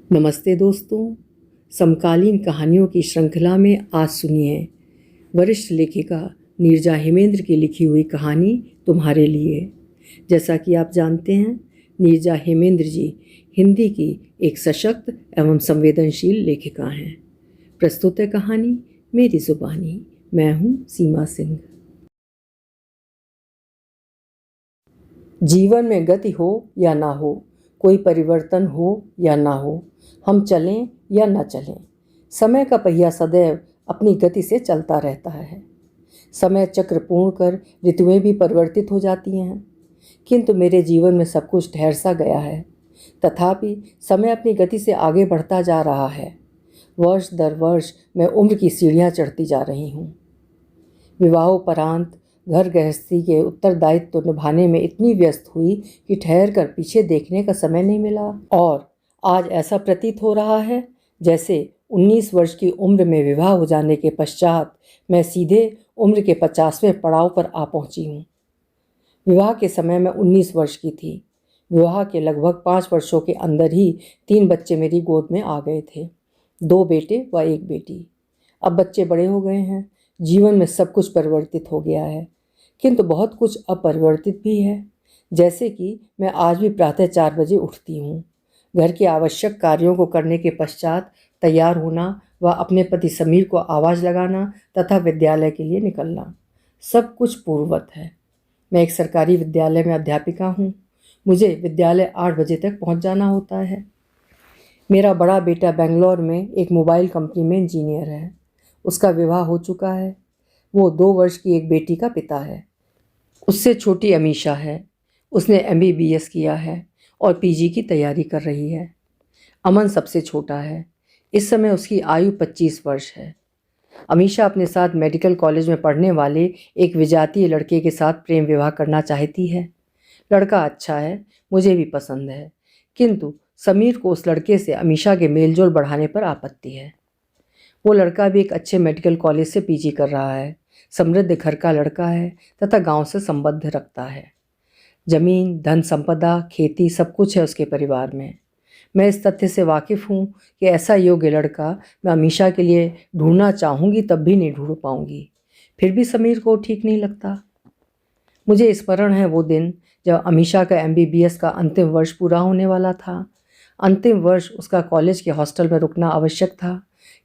नमस्ते दोस्तों, समकालीन कहानियों की श्रृंखला में आज सुनिए वरिष्ठ लेखिका नीरजा हेमेंद्र की लिखी हुई कहानी तुम्हारे लिए। जैसा कि आप जानते हैं, नीरजा हेमेंद्र जी हिंदी की एक सशक्त एवं संवेदनशील लेखिका हैं। प्रस्तुत है कहानी मेरी जुबानी। मैं हूँ सीमा सिंह। जीवन में गति हो या ना हो, कोई परिवर्तन हो या ना हो, हम चलें या न चलें, समय का पहिया सदैव अपनी गति से चलता रहता है। समय चक्र पूर्ण कर ऋतुएं भी परिवर्तित हो जाती हैं, किंतु मेरे जीवन में सब कुछ ठहर सा गया है। तथापि समय अपनी गति से आगे बढ़ता जा रहा है। वर्ष दर वर्ष मैं उम्र की सीढ़ियां चढ़ती जा रही हूँ। विवाहोपरांत घर गृहस्थी के उत्तरदायित्व निभाने में इतनी व्यस्त हुई कि ठहर कर पीछे देखने का समय नहीं मिला। और आज ऐसा प्रतीत हो रहा है जैसे 19 वर्ष की उम्र में विवाह हो जाने के पश्चात मैं सीधे उम्र के 50वें पड़ाव पर आ पहुंची हूँ। विवाह के समय मैं 19 वर्ष की थी। विवाह के लगभग 5 वर्षों के अंदर ही 3 बच्चे मेरी गोद में आ गए थे, 2 बेटे व 1 बेटी। अब बच्चे बड़े हो गए हैं, जीवन में सब कुछ परिवर्तित हो गया है, किंतु बहुत कुछ अपरिवर्तित भी है। जैसे कि मैं आज भी प्रातः 4 बजे उठती हूँ। घर के आवश्यक कार्यों को करने के पश्चात तैयार होना व अपने पति समीर को आवाज़ लगाना तथा विद्यालय के लिए निकलना, सब कुछ पूर्ववत है। मैं एक सरकारी विद्यालय में अध्यापिका हूँ। मुझे विद्यालय 8 बजे तक पहुँच जाना होता है। मेरा बड़ा बेटा बेंगलोर में एक मोबाइल कंपनी में इंजीनियर है। उसका विवाह हो चुका है। वो 2 वर्ष की एक बेटी का पिता है। उससे छोटी अमीशा है। उसने MBBS किया है और PG की तैयारी कर रही है। अमन सबसे छोटा है। इस समय उसकी आयु 25 वर्ष है। अमीशा अपने साथ मेडिकल कॉलेज में पढ़ने वाले एक विजातीय लड़के के साथ प्रेम विवाह करना चाहती है। लड़का अच्छा है, मुझे भी पसंद है, किंतु समीर को उस लड़के से अमीशा के मेलजोल बढ़ाने पर आपत्ति है। वो लड़का भी एक अच्छे मेडिकल कॉलेज से PG कर रहा है, समृद्ध घर का लड़का है तथा गांव से संबंध रखता है। जमीन, धन संपदा, खेती सब कुछ है उसके परिवार में। मैं इस तथ्य से वाकिफ़ हूँ कि ऐसा योग्य लड़का मैं अमीशा के लिए ढूंढना चाहूँगी तब भी नहीं ढूंढ पाऊँगी। फिर भी समीर को ठीक नहीं लगता। मुझे स्मरण है वो दिन जब अमीशा का MBBS का अंतिम वर्ष पूरा होने वाला था। अंतिम वर्ष उसका कॉलेज के हॉस्टल में रुकना आवश्यक था,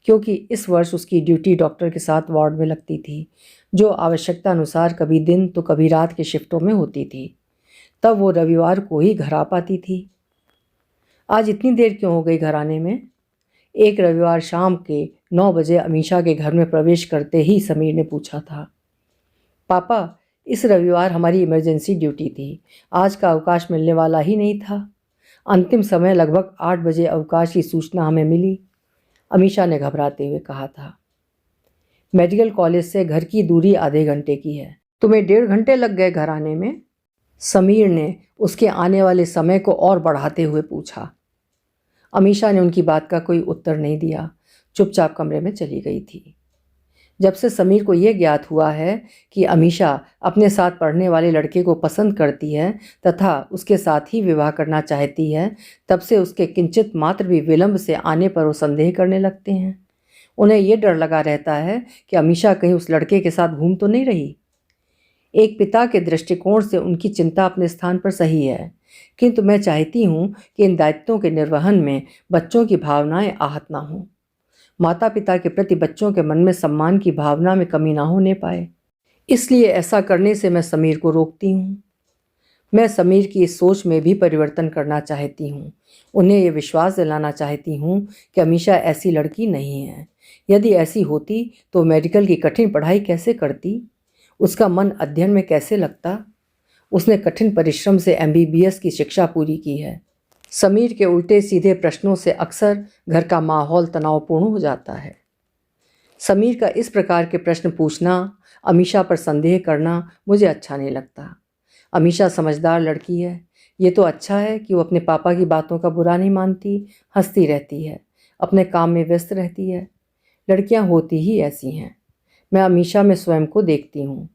क्योंकि इस वर्ष उसकी ड्यूटी डॉक्टर के साथ वार्ड में लगती थी, जो आवश्यकता अनुसार कभी दिन तो कभी रात के शिफ्टों में होती थी। तब वो रविवार को ही घर आ पाती थी। आज इतनी देर क्यों हो गई घर आने में? एक रविवार शाम के 9 बजे अमीशा के घर में प्रवेश करते ही समीर ने पूछा था, पापा, इस रविवार हमारी इमरजेंसी ड्यूटी थी, आज का अवकाश मिलने वाला ही नहीं था। अंतिम समय लगभग 8 बजे अवकाश की सूचना हमें मिली, अमीशा ने घबराते हुए कहा था। मेडिकल कॉलेज से घर की दूरी आधे घंटे की है। तुम्हें 1.5 घंटे लग गए घर आने में? समीर ने उसके आने वाले समय को और बढ़ाते हुए पूछा। अमीशा ने उनकी बात का कोई उत्तर नहीं दिया, चुपचाप कमरे में चली गई थी। जब से समीर को यह ज्ञात हुआ है कि अमीशा अपने साथ पढ़ने वाले लड़के को पसंद करती है तथा उसके साथ ही विवाह करना चाहती है, तब से उसके किंचित मात्र भी विलंब से आने पर वो संदेह करने लगते हैं। उन्हें यह डर लगा रहता है कि अमीशा कहीं उस लड़के के साथ घूम तो नहीं रही। एक पिता के दृष्टिकोण से उनकी चिंता अपने स्थान पर सही है, किंतु मैं चाहती हूँ कि इन दायित्वों के निर्वहन में बच्चों की भावनाएं आहत ना हों। माता पिता के प्रति बच्चों के मन में सम्मान की भावना में कमी ना होने पाए, इसलिए ऐसा करने से मैं समीर को रोकती हूँ। मैं समीर की इस सोच में भी परिवर्तन करना चाहती हूँ। उन्हें ये विश्वास दिलाना चाहती हूँ कि अमीशा ऐसी लड़की नहीं है। यदि ऐसी होती तो मेडिकल की कठिन पढ़ाई कैसे करती, उसका मन अध्ययन में कैसे लगता। उसने कठिन परिश्रम से MBBS की शिक्षा पूरी की है। समीर के उल्टे सीधे प्रश्नों से अक्सर घर का माहौल तनावपूर्ण हो जाता है। समीर का इस प्रकार के प्रश्न पूछना, अमीशा पर संदेह करना मुझे अच्छा नहीं लगता। अमीशा समझदार लड़की है। ये तो अच्छा है कि वो अपने पापा की बातों का बुरा नहीं मानती, हंसती रहती है, अपने काम में व्यस्त रहती है। लड़कियां होती ही ऐसी हैं। मैं अमीशा में स्वयं को देखती हूँ।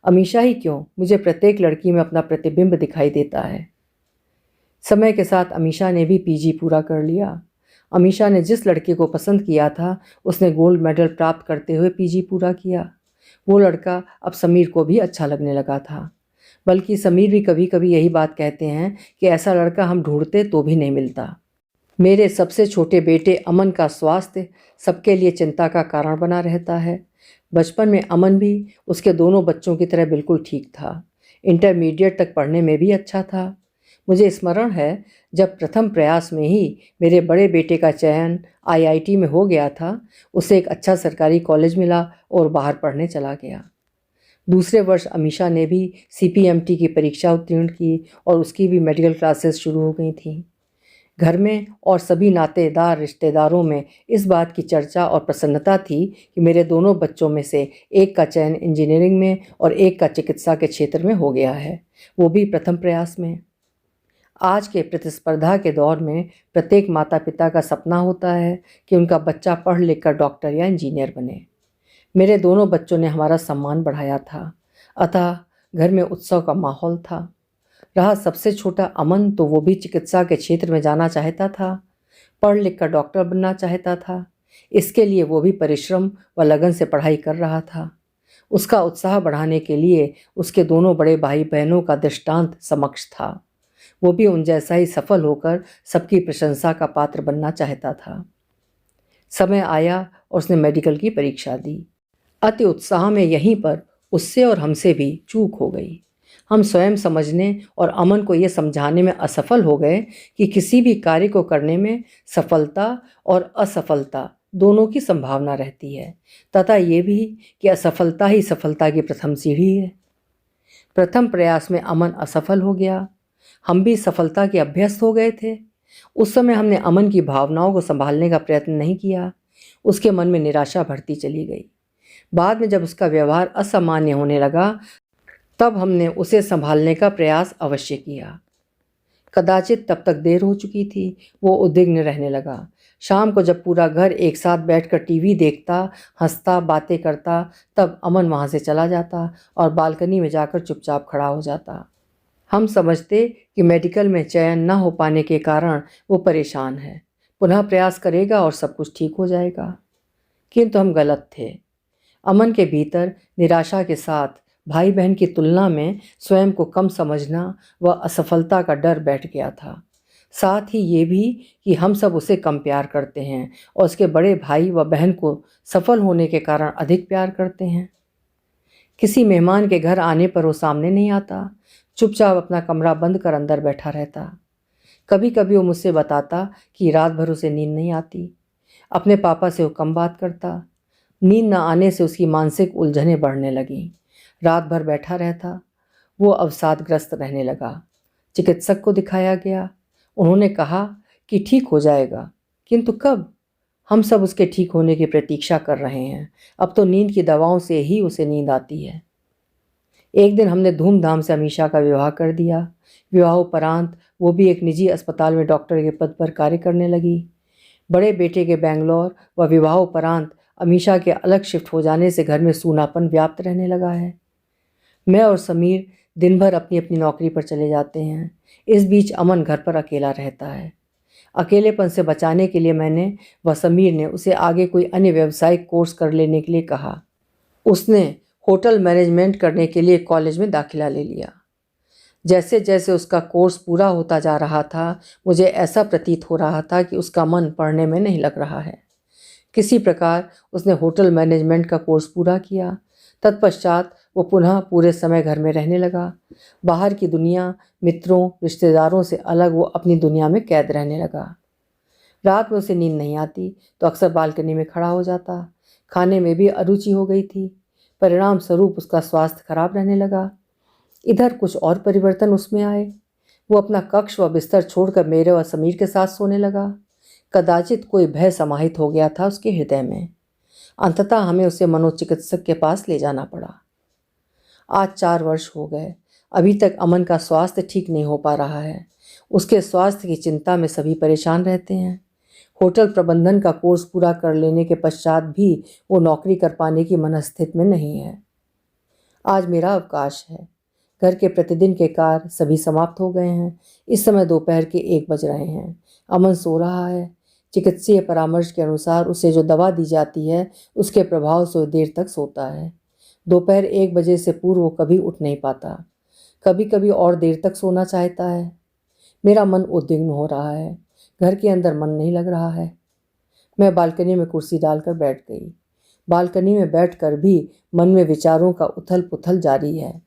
अमीशा ही क्यों, मुझे प्रत्येक लड़की में अपना प्रतिबिंब दिखाई देता है। समय के साथ अमीशा ने भी PG पूरा कर लिया। अमीशा ने जिस लड़के को पसंद किया था उसने गोल्ड मेडल प्राप्त करते हुए पीजी पूरा किया। वो लड़का अब समीर को भी अच्छा लगने लगा था। बल्कि समीर भी कभी कभी यही बात कहते हैं कि ऐसा लड़का हम ढूंढते तो भी नहीं मिलता। मेरे सबसे छोटे बेटे अमन का स्वास्थ्य सबके लिए चिंता का कारण बना रहता है। बचपन में अमन भी उसके दोनों बच्चों की तरह बिल्कुल ठीक था। इंटरमीडिएट तक पढ़ने में भी अच्छा था। मुझे स्मरण है जब प्रथम प्रयास में ही मेरे बड़े बेटे का चयन आईआईटी में हो गया था, उसे एक अच्छा सरकारी कॉलेज मिला और बाहर पढ़ने चला गया। दूसरे वर्ष अमीशा ने भी सीपीएमटी की परीक्षा उत्तीर्ण की और उसकी भी मेडिकल क्लासेस शुरू हो गई थीं। घर में और सभी नातेदार रिश्तेदारों में इस बात की चर्चा और प्रसन्नता थी कि मेरे दोनों बच्चों में से एक का चयन इंजीनियरिंग में और एक का चिकित्सा के क्षेत्र में हो गया है, वो भी प्रथम प्रयास में। आज के प्रतिस्पर्धा के दौर में प्रत्येक माता पिता का सपना होता है कि उनका बच्चा पढ़ लिख कर डॉक्टर या इंजीनियर बने। मेरे दोनों बच्चों ने हमारा सम्मान बढ़ाया था, अतः घर में उत्सव का माहौल था। रहा सबसे छोटा अमन, तो वो भी चिकित्सा के क्षेत्र में जाना चाहता था, पढ़ लिख कर डॉक्टर बनना चाहता था। इसके लिए वो भी परिश्रम व लगन से पढ़ाई कर रहा था। उसका उत्साह बढ़ाने के लिए उसके दोनों बड़े भाई बहनों का दृष्टांत समक्ष था। वो भी उन जैसा ही सफल होकर सबकी प्रशंसा का पात्र बनना चाहता था। समय आया और उसने मेडिकल की परीक्षा दी। अति उत्साह में यहीं पर उससे और हमसे भी चूक हो गई। हम स्वयं समझने और अमन को ये समझाने में असफल हो गए कि किसी भी कार्य को करने में सफलता और असफलता दोनों की संभावना रहती है, तथा ये भी कि असफलता ही सफलता की प्रथम सीढ़ी है। प्रथम प्रयास में अमन असफल हो गया। हम भी सफलता के अभ्यस्त हो गए थे। उस समय हमने अमन की भावनाओं को संभालने का प्रयत्न नहीं किया। उसके मन में निराशा बढ़ती चली गई। बाद में जब उसका व्यवहार असामान्य होने लगा, तब हमने उसे संभालने का प्रयास अवश्य किया। कदाचित तब तक देर हो चुकी थी। वो उद्विग्न रहने लगा। शाम को जब पूरा घर एक साथ बैठकर टीवी देखता, हंसता, बातें करता, तब अमन वहाँ से चला जाता और बालकनी में जाकर चुपचाप खड़ा हो जाता। हम समझते कि मेडिकल में चयन न हो पाने के कारण वो परेशान है, पुनः प्रयास करेगा और सब कुछ ठीक हो जाएगा। किंतु हम गलत थे। अमन के भीतर निराशा के साथ भाई बहन की तुलना में स्वयं को कम समझना व असफलता का डर बैठ गया था। साथ ही ये भी कि हम सब उसे कम प्यार करते हैं और उसके बड़े भाई व बहन को सफल होने के कारण अधिक प्यार करते हैं। किसी मेहमान के घर आने पर वो सामने नहीं आता, चुपचाप अपना कमरा बंद कर अंदर बैठा रहता। कभी कभी वो मुझसे बताता कि रात भर उसे नींद नहीं आती। अपने पापा से वो कम बात करता। नींद न आने से उसकी मानसिक उलझनें बढ़ने लगीं। रात भर बैठा रहता। वो अवसादग्रस्त रहने लगा। चिकित्सक को दिखाया गया। उन्होंने कहा कि ठीक हो जाएगा, किंतु कब? हम सब उसके ठीक होने की प्रतीक्षा कर रहे हैं। अब तो नींद की दवाओं से ही उसे नींद आती है। एक दिन हमने धूमधाम से अमीशा का विवाह कर दिया। विवाहोपरांत वो भी एक निजी अस्पताल में डॉक्टर के पद पर कार्य करने लगी। बड़े बेटे के बेंगलोर व विवाहोपरांत अमीशा के अलग शिफ्ट हो जाने से घर में सूनापन व्याप्त रहने लगा है। मैं और समीर दिन भर अपनी अपनी नौकरी पर चले जाते हैं। इस बीच अमन घर पर अकेला रहता है। अकेलेपन से बचाने के लिए मैंने व समीर ने उसे आगे कोई अन्य व्यावसायिक कोर्स कर लेने के लिए कहा। उसने होटल मैनेजमेंट करने के लिए कॉलेज में दाखिला ले लिया। जैसे जैसे उसका कोर्स पूरा होता जा रहा था, मुझे ऐसा प्रतीत हो रहा था कि उसका मन पढ़ने में नहीं लग रहा है। किसी प्रकार उसने होटल मैनेजमेंट का कोर्स पूरा किया। तत्पश्चात वो पुनः पूरे समय घर में रहने लगा। बाहर की दुनिया, मित्रों, रिश्तेदारों से अलग वो अपनी दुनिया में कैद रहने लगा। रात में उसे नींद नहीं आती तो अक्सर बालकनी में खड़ा हो जाता। खाने में भी अरुचि हो गई थी। परिणाम स्वरूप उसका स्वास्थ्य खराब रहने लगा। इधर कुछ और परिवर्तन उसमें आए। वो अपना कक्ष व बिस्तर छोड़कर मेरे और समीर के साथ सोने लगा। कदाचित कोई भय समाहित हो गया था उसके हृदय में। अंततः हमें उसे मनोचिकित्सक के पास ले जाना पड़ा। आज 4 वर्ष हो गए। अभी तक अमन का स्वास्थ्य ठीक नहीं हो पा रहा है। उसके स्वास्थ्य की चिंता में सभी परेशान रहते हैं। होटल प्रबंधन का कोर्स पूरा कर लेने के पश्चात भी वो नौकरी कर पाने की मनस्थिति में नहीं है। आज मेरा अवकाश है। घर के प्रतिदिन के कार्य सभी समाप्त हो गए हैं। इस समय दोपहर के 1 बज रहे हैं। अमन सो रहा है। चिकित्सीय परामर्श के अनुसार उसे जो दवा दी जाती है उसके प्रभाव से वो देर तक सोता है। दोपहर 1 बजे से पूर्व वो कभी उठ नहीं पाता। कभी कभी और देर तक सोना चाहता है। मेरा मन उद्विग्न हो रहा है। घर के अंदर मन नहीं लग रहा है। मैं बालकनी में कुर्सी डालकर बैठ गई। बालकनी में बैठकर भी मन में विचारों का उथल पुथल जारी है।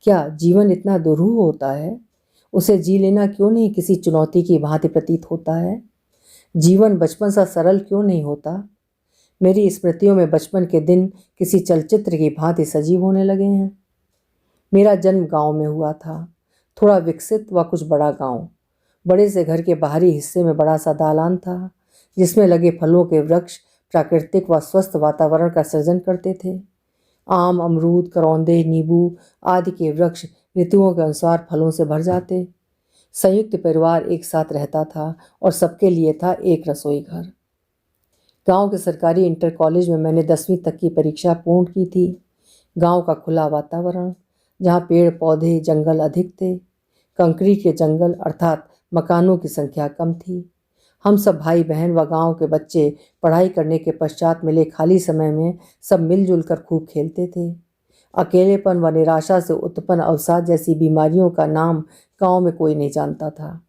क्या जीवन इतना दुरूह होता है? उसे जी लेना क्यों नहीं किसी चुनौती की भांति प्रतीत होता है? जीवन बचपन सा सरल क्यों नहीं होता? मेरी स्मृतियों में बचपन के दिन किसी चलचित्र की भांति सजीव होने लगे हैं। मेरा जन्म गांव में हुआ था, थोड़ा विकसित व कुछ बड़ा गांव। बड़े से घर के बाहरी हिस्से में बड़ा सा दालान था, जिसमें लगे फलों के वृक्ष प्राकृतिक व स्वस्थ वातावरण का सृजन करते थे। आम, अमरूद, करौंदे, नींबू आदि के वृक्ष ऋतुओं के अनुसार फलों से भर जाते। संयुक्त परिवार एक साथ रहता था और सबके लिए था एक रसोई घर। गांव के सरकारी इंटर कॉलेज में मैंने 10वीं तक की परीक्षा पूर्ण की थी। गांव का खुला वातावरण, जहां पेड़ पौधे जंगल अधिक थे, कंक्रीट के जंगल अर्थात मकानों की संख्या कम थी। हम सब भाई बहन व गांव के बच्चे पढ़ाई करने के पश्चात मिले खाली समय में सब मिलजुल कर खूब खेलते थे। अकेलेपन व निराशा से उत्पन्न अवसाद जैसी बीमारियों का नाम गांव में कोई नहीं जानता था।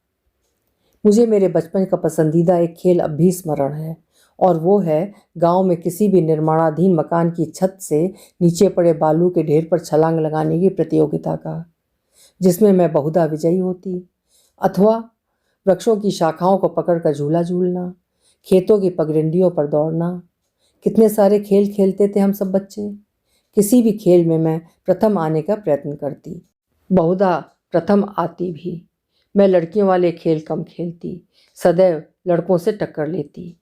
मुझे मेरे बचपन का पसंदीदा एक खेल अब भी स्मरण है, और वो है गांव में किसी भी निर्माणाधीन मकान की छत से नीचे पड़े बालू के ढेर पर छलांग लगाने की प्रतियोगिता का, जिसमें मैं बहुधा विजयी होती। अथवा वृक्षों की शाखाओं को पकड़कर झूला झूलना, खेतों की पगडंडियों पर दौड़ना। कितने सारे खेल खेलते थे हम सब बच्चे। किसी भी खेल में मैं प्रथम आने का प्रयत्न करती, बहुधा प्रथम आती भी। मैं लड़कियों वाले खेल कम खेलती, सदैव लड़कों से टक्कर लेती।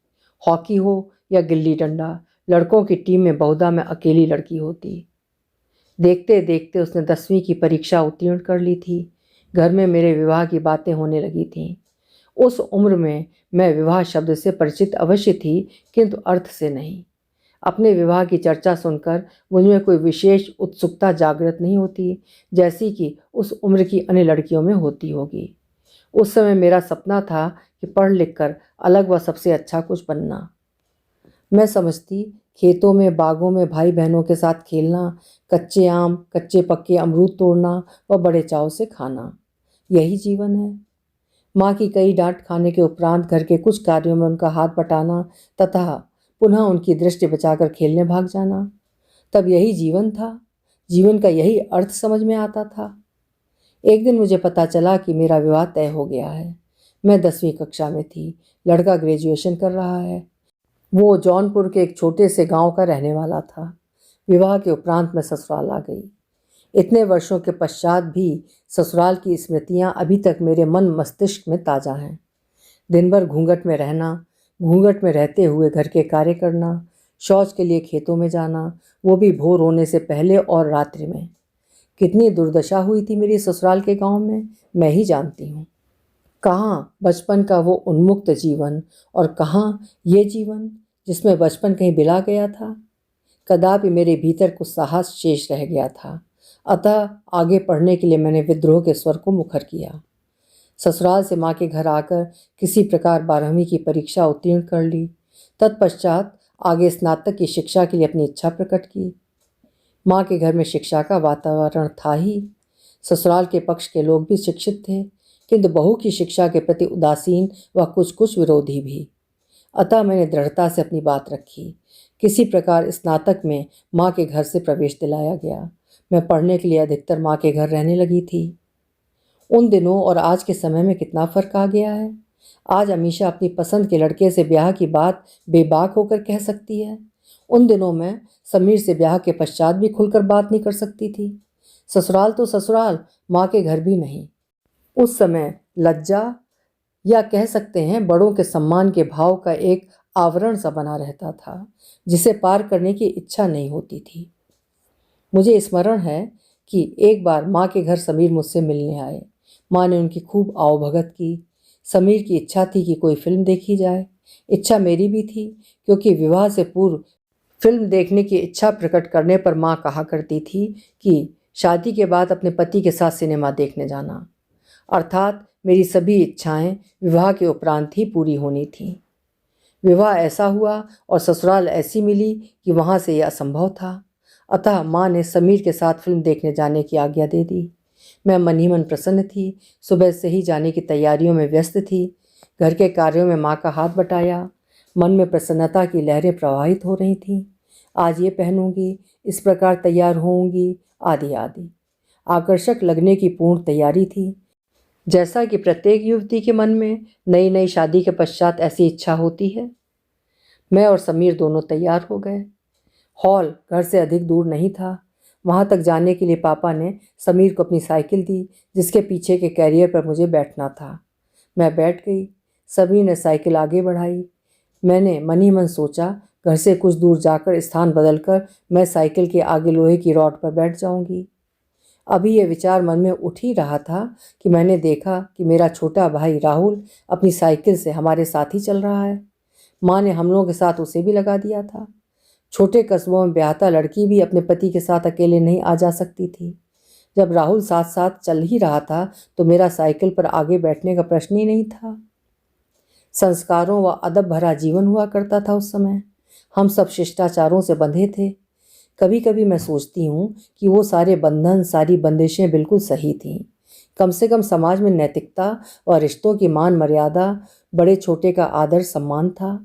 हॉकी हो या गिल्ली डंडा, लड़कों की टीम में बहुधा मैं अकेली लड़की होती। देखते देखते उसने 10वीं की परीक्षा उत्तीर्ण कर ली थी। घर में मेरे विवाह की बातें होने लगी थीं। उस उम्र में मैं विवाह शब्द से परिचित अवश्य थी, किंतु अर्थ से नहीं। अपने विवाह की चर्चा सुनकर मुझमें कोई विशेष उत्सुकता जागृत नहीं होती, जैसी कि उस उम्र की अन्य लड़कियों में होती होगी। उस समय मेरा सपना था कि पढ़ लिख कर अलग व सबसे अच्छा कुछ बनना। मैं समझती खेतों में बागों में भाई बहनों के साथ खेलना, कच्चे आम कच्चे पक्के अमरूद तोड़ना व बड़े चाव से खाना, यही जीवन है। माँ की कई डांट खाने के उपरांत घर के कुछ कार्यों में उनका हाथ बटाना तथा पुनः उनकी दृष्टि बचाकर खेलने भाग जाना, तब यही जीवन था। जीवन का यही अर्थ समझ में आता था। एक दिन मुझे पता चला कि मेरा विवाह तय हो गया है। मैं 10वीं कक्षा में थी, लड़का ग्रेजुएशन कर रहा है। वो जौनपुर के एक छोटे से गांव का रहने वाला था। विवाह के उपरांत मैं ससुराल आ गई। इतने वर्षों के पश्चात भी ससुराल की स्मृतियां अभी तक मेरे मन मस्तिष्क में ताज़ा हैं। दिन भर घूंघट में रहना, घूंघट में रहते हुए घर के कार्य करना, शौच के लिए खेतों में जाना, वो भी भोर होने से पहले और रात्रि में। कितनी दुर्दशा हुई थी मेरी ससुराल के गांव में, मैं ही जानती हूँ। कहाँ बचपन का वो उन्मुक्त जीवन, और कहाँ ये जीवन जिसमें बचपन कहीं बिला गया था। कदापि मेरे भीतर कुछ साहस शेष रह गया था, अतः आगे पढ़ने के लिए मैंने विद्रोह के स्वर को मुखर किया। ससुराल से माँ के घर आकर किसी प्रकार 12वीं की परीक्षा उत्तीर्ण कर ली। तत्पश्चात आगे स्नातक की शिक्षा के लिए अपनी इच्छा प्रकट की। माँ के घर में शिक्षा का वातावरण था ही। ससुराल के पक्ष के लोग भी शिक्षित थे, किंतु बहू की शिक्षा के प्रति उदासीन व कुछ कुछ विरोधी भी। अतः मैंने दृढ़ता से अपनी बात रखी। किसी प्रकार स्नातक में माँ के घर से प्रवेश दिलाया गया। मैं पढ़ने के लिए अधिकतर माँ के घर रहने लगी थी। उन दिनों और आज के समय में कितना फर्क आ गया है। आज अमीशा अपनी पसंद के लड़के से ब्याह की बात बेबाक होकर कह सकती है। उन दिनों में समीर से ब्याह के पश्चात भी खुलकर बात नहीं कर सकती थी। ससुराल तो ससुराल, माँ के घर भी नहीं। उस समय लज्जा, या कह सकते हैं बड़ों के सम्मान के भाव का एक आवरण सा बना रहता था, जिसे पार करने की इच्छा नहीं होती थी। मुझे स्मरण है कि एक बार माँ के घर समीर मुझसे मिलने आए। माँ ने उनकी खूब आवभगत की। समीर की इच्छा थी कि कोई फिल्म देखी जाए। इच्छा मेरी भी थी, क्योंकि विवाह से पूर्व फिल्म देखने की इच्छा प्रकट करने पर माँ कहा करती थी कि शादी के बाद अपने पति के साथ सिनेमा देखने जाना। अर्थात मेरी सभी इच्छाएं विवाह के उपरांत ही पूरी होनी थीं। विवाह ऐसा हुआ और ससुराल ऐसी मिली कि वहाँ से यह असंभव था। अतः माँ ने समीर के साथ फिल्म देखने जाने की आज्ञा दे दी। मैं मन ही मन प्रसन्न थी। सुबह से ही जाने की तैयारियों में व्यस्त थी। घर के कार्यों में माँ का हाथ बटाया। मन में प्रसन्नता की लहरें प्रवाहित हो रही थीं। आज ये पहनूंगी, इस प्रकार तैयार होऊंगी, आदि आदि। आकर्षक लगने की पूर्ण तैयारी थी। जैसा कि प्रत्येक युवती के मन में नई नई शादी के पश्चात ऐसी इच्छा होती है। मैं और समीर दोनों तैयार हो गए। हॉल घर से अधिक दूर नहीं था। वहाँ तक जाने के लिए पापा ने समीर को अपनी साइकिल दी, जिसके पीछे के कैरियर पर मुझे बैठना था। मैं बैठ गई। समीर ने साइकिल आगे बढ़ाई। मैंने मन ही मन सोचा, घर से कुछ दूर जाकर स्थान बदलकर मैं साइकिल के आगे लोहे की रॉड पर बैठ जाऊंगी। अभी यह विचार मन में उठ ही रहा था कि मैंने देखा कि मेरा छोटा भाई राहुल अपनी साइकिल से हमारे साथ ही चल रहा है। माँ ने हम लोगों के साथ उसे भी लगा दिया था। छोटे कस्बों में ब्याहता लड़की भी अपने पति के साथ अकेले नहीं आ जा सकती थी। जब राहुल साथ साथ चल ही रहा था तो मेरा साइकिल पर आगे बैठने का प्रश्न ही नहीं था। संस्कारों व अदब भरा जीवन हुआ करता था उस समय। हम सब शिष्टाचारों से बंधे थे। कभी कभी मैं सोचती हूँ कि वो सारे बंधन, सारी बंदिशें बिल्कुल सही थीं। कम से कम समाज में नैतिकता और रिश्तों की मान मर्यादा, बड़े छोटे का आदर सम्मान था।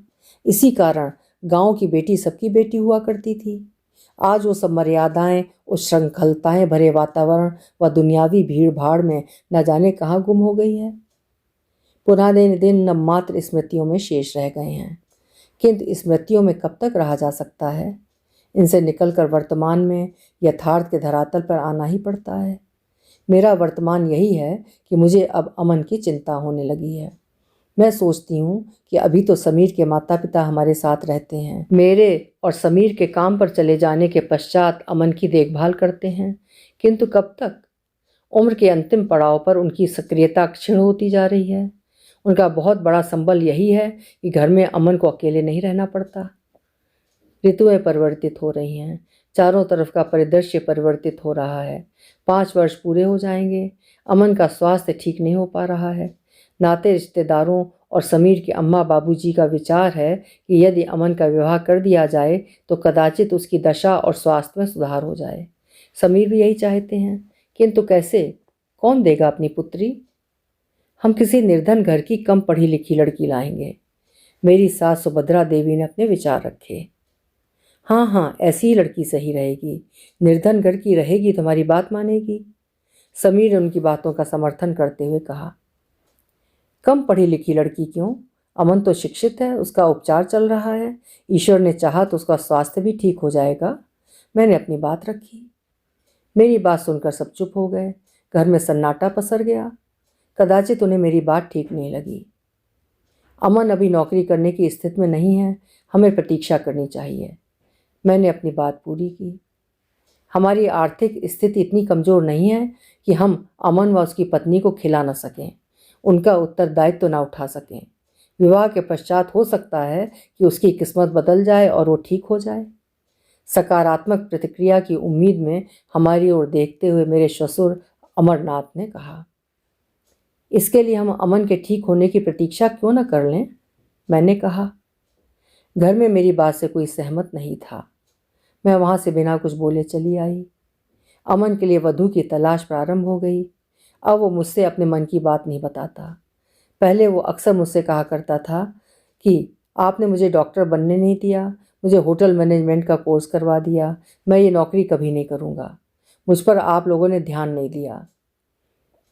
इसी कारण गांव की बेटी सबकी बेटी हुआ करती थी। आज वो सब मर्यादाएं, उस श्रृंखलताएं भरे वातावरण व दुनियावी भीड़ भाड़ में न जाने कहाँ गुम हो गई है। पुराने दिन न मात्र स्मृतियों में शेष रह गए हैं, किंतु स्मृतियों में कब तक रहा जा सकता है। इनसे निकलकर वर्तमान में यथार्थ के धरातल पर आना ही पड़ता है। मेरा वर्तमान यही है कि मुझे अब अमन की चिंता होने लगी है। मैं सोचती हूँ कि अभी तो समीर के माता पिता हमारे साथ रहते हैं। मेरे और समीर के काम पर चले जाने के पश्चात अमन की देखभाल करते हैं, किंतु कब तक। उम्र के अंतिम पड़ाव पर उनकी सक्रियता क्षीण होती जा रही है। उनका बहुत बड़ा संबल यही है कि घर में अमन को अकेले नहीं रहना पड़ता। ऋतुएं परिवर्तित हो रही हैं। चारों तरफ का परिदृश्य परिवर्तित हो रहा है। 5 वर्ष पूरे हो जाएंगे। अमन का स्वास्थ्य ठीक नहीं हो पा रहा है। नाते रिश्तेदारों और समीर के अम्मा बाबूजी का विचार है कि यदि अमन का विवाह कर दिया जाए तो कदाचित उसकी दशा और स्वास्थ्य में सुधार हो जाए। समीर भी यही चाहते हैं, किंतु कैसे, कौन देगा अपनी पुत्री। हम किसी निर्धन घर की कम पढ़ी लिखी लड़की लाएंगे। मेरी सास सुभद्रा देवी ने अपने विचार रखे। हाँ, ऐसी ही लड़की सही रहेगी। निर्धन घर की रहेगी, तुम्हारी बात मानेगी। समीर ने उनकी बातों का समर्थन करते हुए कहा। कम पढ़ी लिखी लड़की क्यों, अमन तो शिक्षित है, उसका उपचार चल रहा है। ईश्वर ने चाहा तो उसका स्वास्थ्य भी ठीक हो जाएगा। मैंने अपनी बात रखी। मेरी बात सुनकर सब चुप हो गए। घर में सन्नाटा पसर गया। कदाचित उन्हें मेरी बात ठीक नहीं लगी। अमन अभी नौकरी करने की स्थिति में नहीं है, हमें प्रतीक्षा करनी चाहिए। मैंने अपनी बात पूरी की। हमारी आर्थिक स्थिति इतनी कमज़ोर नहीं है कि हम अमन व उसकी पत्नी को खिला न सकें, उनका उत्तरदायित्व तो न उठा सकें। विवाह के पश्चात हो सकता है कि उसकी किस्मत बदल जाए और वो ठीक हो जाए। सकारात्मक प्रतिक्रिया की उम्मीद में हमारी ओर देखते हुए मेरे ससुर अमरनाथ ने कहा, इसके लिए हम अमन के ठीक होने की प्रतीक्षा क्यों न कर लें। मैंने कहा। घर में मेरी बात से कोई सहमत नहीं था। मैं वहाँ से बिना कुछ बोले चली आई। अमन के लिए वधू की तलाश प्रारंभ हो गई। अब वो मुझसे अपने मन की बात नहीं बताता। पहले वो अक्सर मुझसे कहा करता था कि आपने मुझे डॉक्टर बनने नहीं दिया, मुझे होटल मैनेजमेंट का कोर्स करवा दिया, मैं ये नौकरी कभी नहीं करूँगा, मुझ पर आप लोगों ने ध्यान नहीं दिया।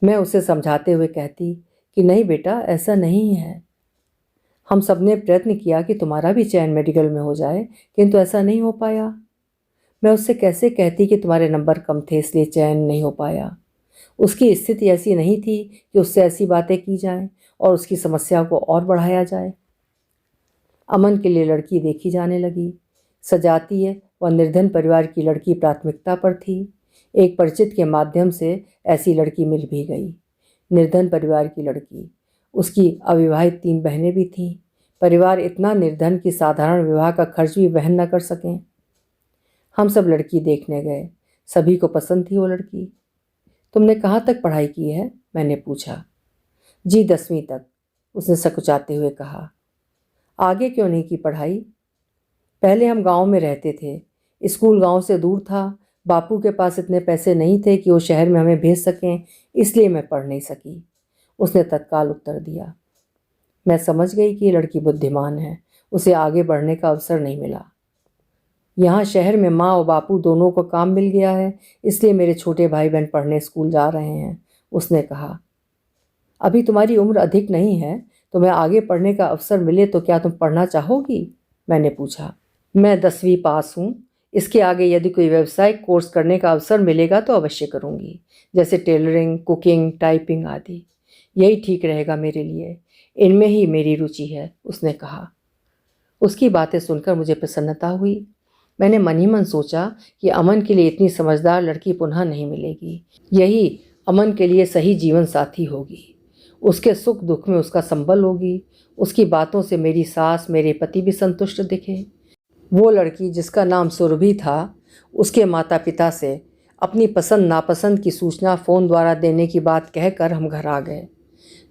मैं उसे समझाते हुए कहती कि नहीं बेटा, ऐसा नहीं है। हम सब ने प्रयत्न किया कि तुम्हारा भी चयन मेडिकल में हो जाए, किंतु ऐसा नहीं हो पाया। मैं उससे कैसे कहती कि तुम्हारे नंबर कम थे इसलिए चयन नहीं हो पाया। उसकी स्थिति ऐसी नहीं थी कि उससे ऐसी बातें की जाएं और उसकी समस्या को और बढ़ाया जाए। अमन के लिए लड़की देखी जाने लगी। सजातीय व निर्धन परिवार की लड़की प्राथमिकता पर थी। एक परिचित के माध्यम से ऐसी लड़की मिल भी गई। निर्धन परिवार की लड़की, उसकी अविवाहित 3 बहनें भी थीं। परिवार इतना निर्धन कि साधारण विवाह का खर्च भी वहन न कर सकें। हम सब लड़की देखने गए। सभी को पसंद थी वो लड़की। तुमने कहाँ तक पढ़ाई की है, मैंने पूछा। जी 10वीं तक, उसने सकुचाते हुए कहा। आगे क्यों नहीं की पढ़ाई? पहले हम गांव में रहते थे, स्कूल गांव से दूर था। बापू के पास इतने पैसे नहीं थे कि वो शहर में हमें भेज सकें, इसलिए मैं पढ़ नहीं सकी। उसने तत्काल उत्तर दिया। मैं समझ गई कि ये लड़की बुद्धिमान है, उसे आगे बढ़ने का अवसर नहीं मिला। यहाँ शहर में माँ और बापू दोनों को काम मिल गया है, इसलिए मेरे छोटे भाई बहन पढ़ने स्कूल जा रहे हैं। उसने कहा, अभी तुम्हारी उम्र अधिक नहीं है, तुम्हें आगे पढ़ने का अवसर मिले तो क्या तुम पढ़ना चाहोगी? मैंने पूछा। मैं 10वीं पास हूँ, इसके आगे यदि कोई व्यावसायिक कोर्स करने का अवसर मिलेगा तो अवश्य करूँगी, जैसे टेलरिंग, कुकिंग, टाइपिंग आदि। यही ठीक रहेगा मेरे लिए, इनमें ही मेरी रुचि है, उसने कहा। उसकी बातें सुनकर मुझे प्रसन्नता हुई। मैंने मन ही मन सोचा कि अमन के लिए इतनी समझदार लड़की पुनः नहीं मिलेगी। यही अमन के लिए सही जीवन साथी होगी। उसके सुख दुख में उसका संबल होगी। उसकी बातों से मेरी सास, मेरे पति भी संतुष्ट दिखे। वो लड़की जिसका नाम सुरभि था, उसके माता पिता से अपनी पसंद नापसंद की सूचना फ़ोन द्वारा देने की बात कहकर हम घर आ गए,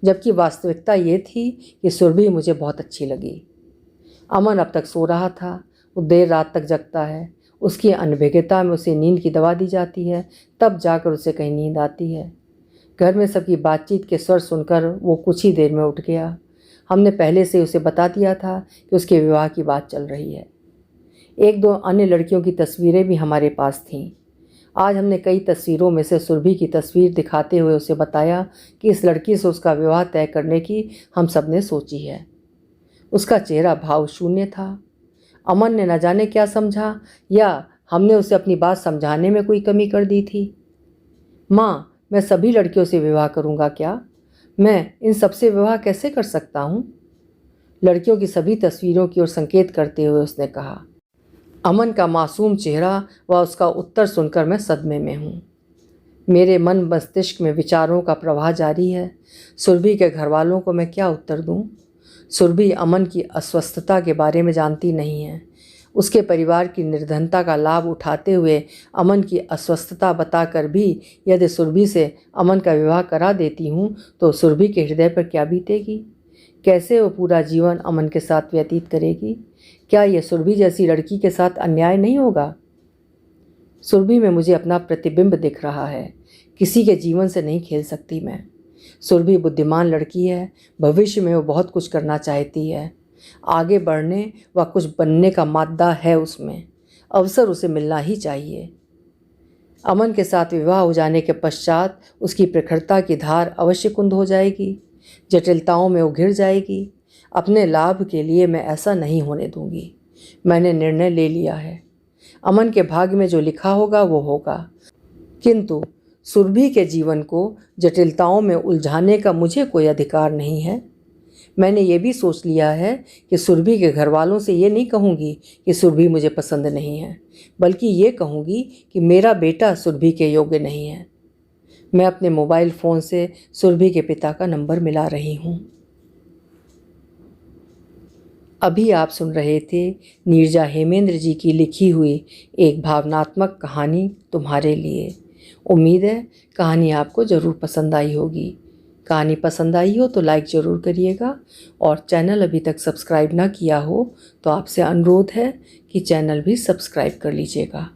जबकि वास्तविकता ये थी कि सुरभि मुझे बहुत अच्छी लगी। अमन अब तक सो रहा था। वो देर रात तक जगता है। उसकी अनभिज्ञता में उसे नींद की दवा दी जाती है, तब जाकर उसे कहीं नींद आती है। घर में सबकी बातचीत के स्वर सुनकर वो कुछ ही देर में उठ गया। हमने पहले से उसे बता दिया था कि उसके विवाह की बात चल रही है। एक दो अन्य लड़कियों की तस्वीरें भी हमारे पास थीं। आज हमने कई तस्वीरों में से सुरभि की तस्वीर दिखाते हुए उसे बताया कि इस लड़की से उसका विवाह तय करने की हम सब ने सोची है। उसका चेहरा भाव शून्य था। अमन ने न जाने क्या समझा, या हमने उसे अपनी बात समझाने में कोई कमी कर दी थी। माँ, मैं सभी लड़कियों से विवाह करूँगा क्या? मैं इन सबसे विवाह कैसे कर सकता हूँ? लड़कियों की सभी तस्वीरों की ओर संकेत करते हुए उसने कहा। अमन का मासूम चेहरा व उसका उत्तर सुनकर मैं सदमे में हूँ। मेरे मन मस्तिष्क में विचारों का प्रवाह जारी है। सुरभि के घर वालों को मैं क्या उत्तर दूँ? सुरभि अमन की अस्वस्थता के बारे में जानती नहीं है। उसके परिवार की निर्धनता का लाभ उठाते हुए अमन की अस्वस्थता बताकर भी यदि सुरभि से अमन का विवाह करा देती हूँ तो सुरभि के हृदय पर क्या बीतेगी? कैसे वो पूरा जीवन अमन के साथ व्यतीत करेगी? क्या यह सुरभि जैसी लड़की के साथ अन्याय नहीं होगा? सुरभि में मुझे अपना प्रतिबिंब दिख रहा है। किसी के जीवन से नहीं खेल सकती मैं। सुरभि बुद्धिमान लड़की है। भविष्य में वो बहुत कुछ करना चाहती है। आगे बढ़ने व कुछ बनने का मादा है उसमें। अवसर उसे मिलना ही चाहिए। अमन के साथ विवाह हो जाने के पश्चात उसकी प्रखरता की धार अवश्य कुंद हो जाएगी, जटिलताओं में वो घिर जाएगी। अपने लाभ के लिए मैं ऐसा नहीं होने दूंगी। मैंने निर्णय ले लिया है। अमन के भाग्य में जो लिखा होगा वो होगा, किंतु सुरभि के जीवन को जटिलताओं में उलझाने का मुझे कोई अधिकार नहीं है। मैंने ये भी सोच लिया है कि सुरभि के घर वालों से ये नहीं कहूँगी कि सुरभि मुझे पसंद नहीं है, बल्कि ये कहूँगी कि मेरा बेटा सुरभि के योग्य नहीं है। मैं अपने मोबाइल फ़ोन से सुरभि के पिता का नंबर मिला रही हूँ। अभी आप सुन रहे थे नीरजा हेमेंद्र जी की लिखी हुई एक भावनात्मक कहानी तुम्हारे लिए। उम्मीद है कहानी आपको ज़रूर पसंद आई होगी। कहानी पसंद आई हो तो लाइक ज़रूर करिएगा, और चैनल अभी तक सब्सक्राइब ना किया हो तो आपसे अनुरोध है कि चैनल भी सब्सक्राइब कर लीजिएगा।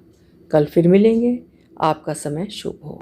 कल फिर मिलेंगे। आपका समय शुभ हो।